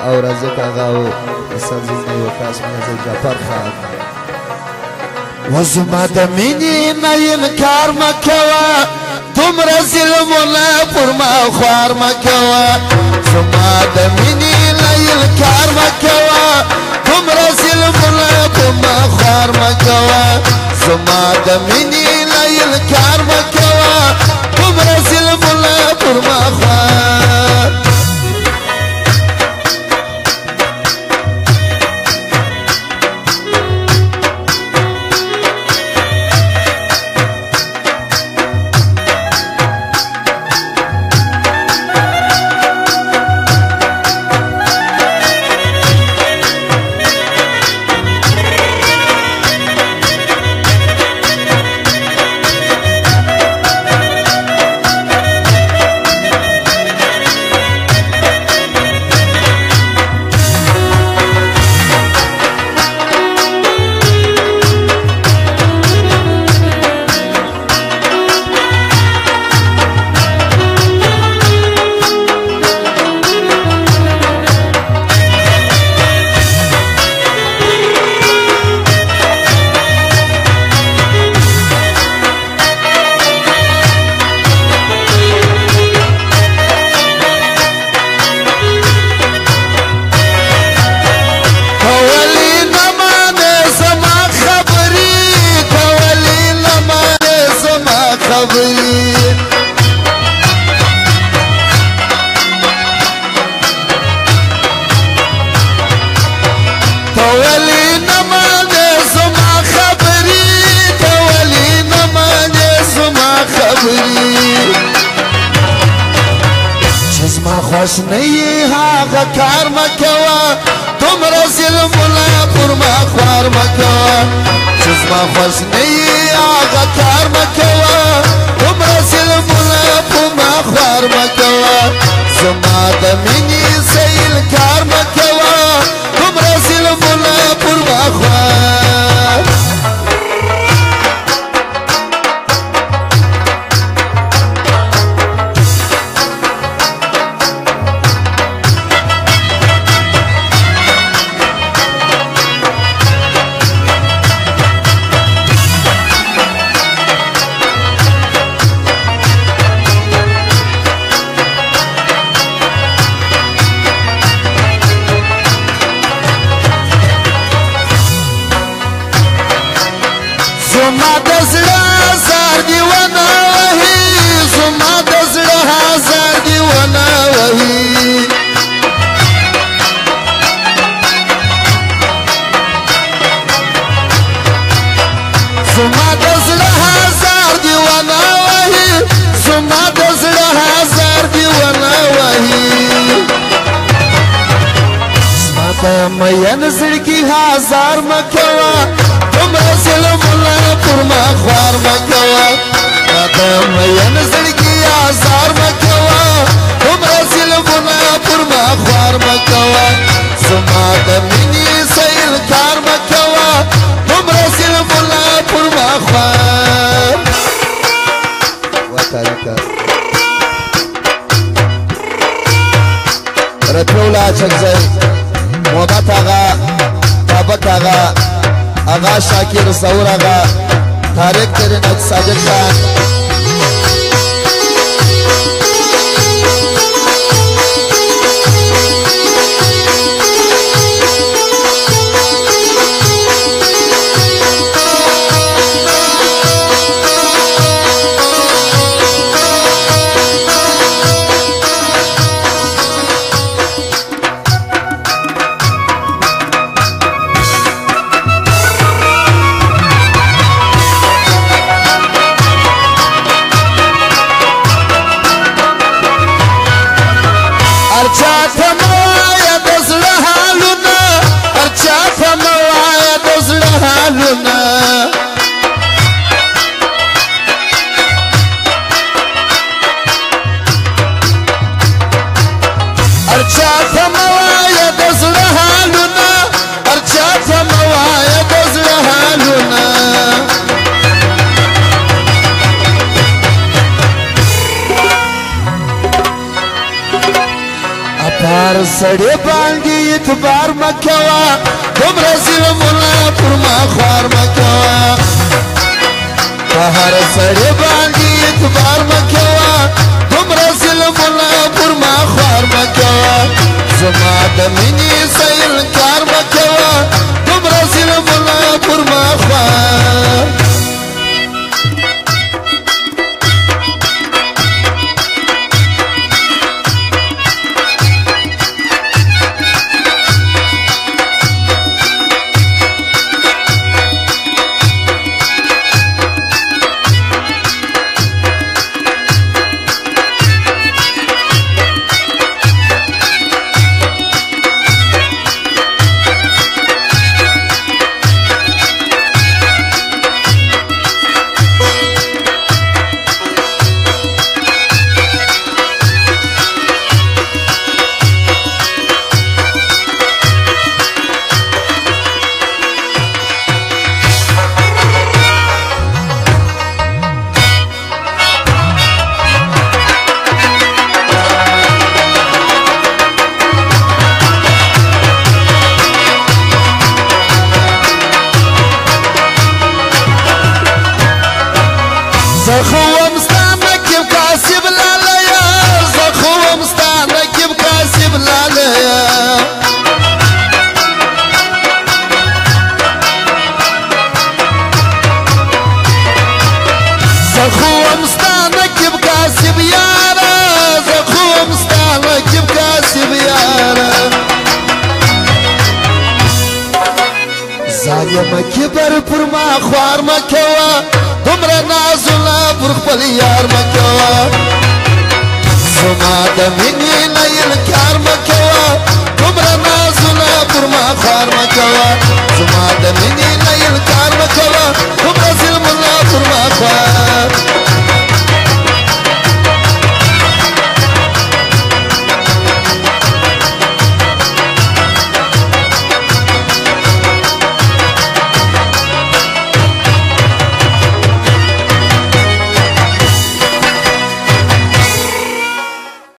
او رزق آغا و سنزیزنی و قاسم نظر جعفر خان وزما د مینې نه انکار مه کوه دومره ظلمونه پر ما خوار مه کوه زما د مینې نه انکار مه کوه دومره ظلمونه پر ما خوار مه کوه زما د مینې نه انکار مه کوه دومره ظلمونه پر ما خوار خوش نئی هاغا کار مکوا دومره ظلمونه پر ما خوار مکوا چزما خوش نئی هاغا کار مکوا دومره ظلمونه پر ما خوار مکوا زما د مینې سیل کار مکوا دومره ظلمونه پر ما خوار زما د زړه هزار دیوانه وهي زما د زړه هزار دیوانه وهي زما د زړه هزار دیوانه وهي زما د زړه هزار دیوانه وهي زما د مین زړګي هزار مه کوه دومره ظلمونه پر ما خوار مه کوه ما د مین زړګي هزار مه کوه دومره ظلمونه پر ما خوار مه کوه زما د مینې سیل کار مه کوه دومره ظلمونه پر ما خوار وتاريكا رتولا چکزي محبت آغا بابک آغا آغا شاکر سور آغا طارق ترینک ساجد خان سړی باندې اعتبار مکوا دومره ظلمونه پر ما خوار مکوا په هر سړی باندې اعتبار مکوا دومره ظلمونه پر ما خوار مکوا زما د مینې سیل کار مکوا دومره ظلمونه پر ما خوار زخوم ستانه کیم کاسب لالیا زخوم ستانه کیم کاسب لالیا زخوم ستانه کیم کاسب یارا زخوم ستانه کیم کاسب یارا ظالم کبر پر ما خوار مکوا دومره نازونه پر خپل یار مکوا زما د مینې نه انکار مکوا